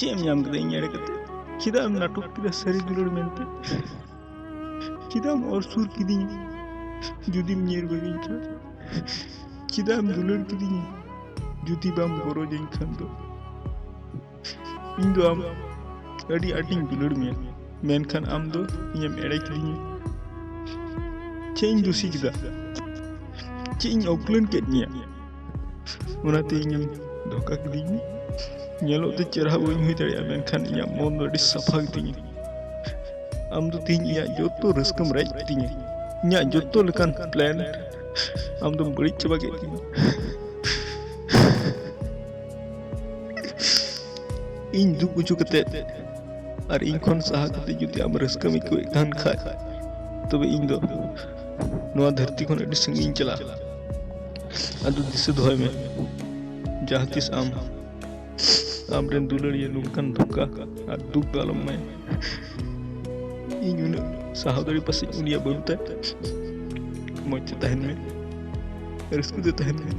ᱪᱮᱫ ᱮᱢ ᱧᱟᱢ ᱠᱮᱫᱟ ᱤᱧ ᱮᱲᱮ ᱠᱟᱛᱮ? ᱪᱮᱫᱟᱜ ᱮᱢ ᱱᱟᱴᱚᱠ ᱠᱮᱫᱟ ᱥᱟᱹᱨᱤ ᱫᱩᱞᱟᱹᱲ ᱢᱮᱱᱛᱮ? ᱪᱮᱫᱟᱜ ᱮᱢ ᱚᱨ ᱥᱩᱨ ᱠᱤᱫᱤᱧᱟ ᱡᱩᱫᱤᱢ ᱧᱤᱨ ᱵᱟᱹᱜᱤᱧ ᱠᱷᱟᱱ? ᱪᱮᱫᱟᱜ ᱮᱢ ᱫᱩᱞᱟᱹᱲ ᱠᱤᱫᱤᱧᱟ ᱡᱩᱫᱤ ᱵᱟᱢ ᱜᱚᱨᱚᱡᱟᱹᱧ ᱠᱷᱟᱱ ᱫᱚ? ᱤᱧ ᱫᱚ ᱟᱢ ᱟᱹᱰᱤ ᱟᱸᱴᱤᱧ ᱫᱩᱞᱟᱹᱲ ᱢᱮᱭᱟ, ᱢᱮᱱᱠᱷᱟन ᱟᱢ ᱫᱚ ᱤᱧᱮᱢ ᱮᱲᱮ ᱠᱤᱫᱤᱧᱟ। ᱪᱮᱫ ᱤᱧ ᱫᱩᱥᱤ ᱠᱮᱫᱟ? ᱪᱮᱫ ᱤᱧ ᱚᱠᱞᱟᱹᱱ ᱠᱮᱫ ᱢᱮᱭᱟ ᱚᱱᱟᱛᱮ ᱤᱧᱮᱢ ᱫᱷᱳᱠᱟ ᱠᱤᱫᱤᱧᱟ? ᱧᱮᱞᱚᱜ ᱛᱮ ᱪᱮᱨᱦᱟ ᱵᱟᱹᱧ ᱦᱩᱭ ᱫᱟᱲᱮᱭᱟᱜᱼᱟ, ᱢᱮᱱᱠᱷᱟन ᱤᱧᱟᱹᱜ ᱢᱚᱱ ᱫᱚ ᱟᱹᱰᱤ ᱥᱟᱯᱷᱟ ᱜᱮᱛᱤᱧᱟ। ᱟᱢ ᱫᱚ ᱛᱮᱦᱮᱧ ᱤᱧᱟᱹᱜ ᱡᱚᱛᱚ ᱨᱟᱹᱥᱠᱟᱹᱢ ᱨᱮᱡ ᱠᱤᱫᱤᱧᱟ। ᱤᱧᱟᱹᱜ ᱡᱚᱛᱚ ᱞᱮᱠᱟᱱ ᱯᱞᱮᱱ ᱟᱢ ᱫᱚᱢ ᱵᱟᱹᱲᱤᱡ ᱪᱟᱵᱟ ᱠᱮᱫ ᱛᱤᱧᱟ। ᱤᱧ ᱫᱩᱠ ᱚᱪᱚ ᱠᱟᱛᱮᱫ ᱟᱨ ᱤᱧ ᱠᱷᱚᱱ ᱥᱟᱦᱟ ᱠᱟᱛᱮ ᱡᱩᱫᱤ ᱟᱢ ᱨᱟᱹᱥᱠᱟᱹᱢ ᱟᱹᱭᱠᱟᱹᱣᱮᱫ ᱠᱟᱱ ᱠᱷᱟᱡ, ᱛᱚᱵᱮ ᱤᱧ ᱫᱚ ᱱᱚᱣᱟ ᱫᱷᱟᱹᱨᱛᱤ ᱠᱷᱚᱱ ᱟᱹᱰᱤ ᱥᱟᱺᱜᱤᱧ ᱪᱟᱞᱟᱜᱼᱟ। ᱟᱫᱚ ᱫᱤᱥᱟᱹ ᱫᱚᱦᱚᱭ ᱢᱮ, ᱡᱟᱦᱟᱸ ᱛᱤᱥ ᱟᱢ ᱟᱢᱨᱮᱱ ᱫᱩᱞᱟᱹᱲᱤᱭᱟᱹ ᱱᱚᱝᱠᱟᱱ ᱫᱷᱳᱠᱟ ᱟᱨ ᱫᱩᱠ ᱫᱚ ᱟᱞᱚᱢ ᱮᱢᱟᱭᱟ। ᱤᱧ ᱩᱱᱟᱹᱜ ᱥᱟᱦᱟᱣ ᱫᱟᱲᱮ ᱯᱟᱥᱮᱡ ᱩᱱᱤᱭᱟᱜ ᱵᱟᱹᱱᱩᱜ ᱛᱟᱭ। ᱢᱚᱡᱽ ᱛᱮ ᱛᱟᱦᱮᱱ ᱢᱮ, ᱨᱟᱹᱥᱠᱟᱹ ᱛᱮ ᱛᱟᱦᱮᱱ ᱢᱮ।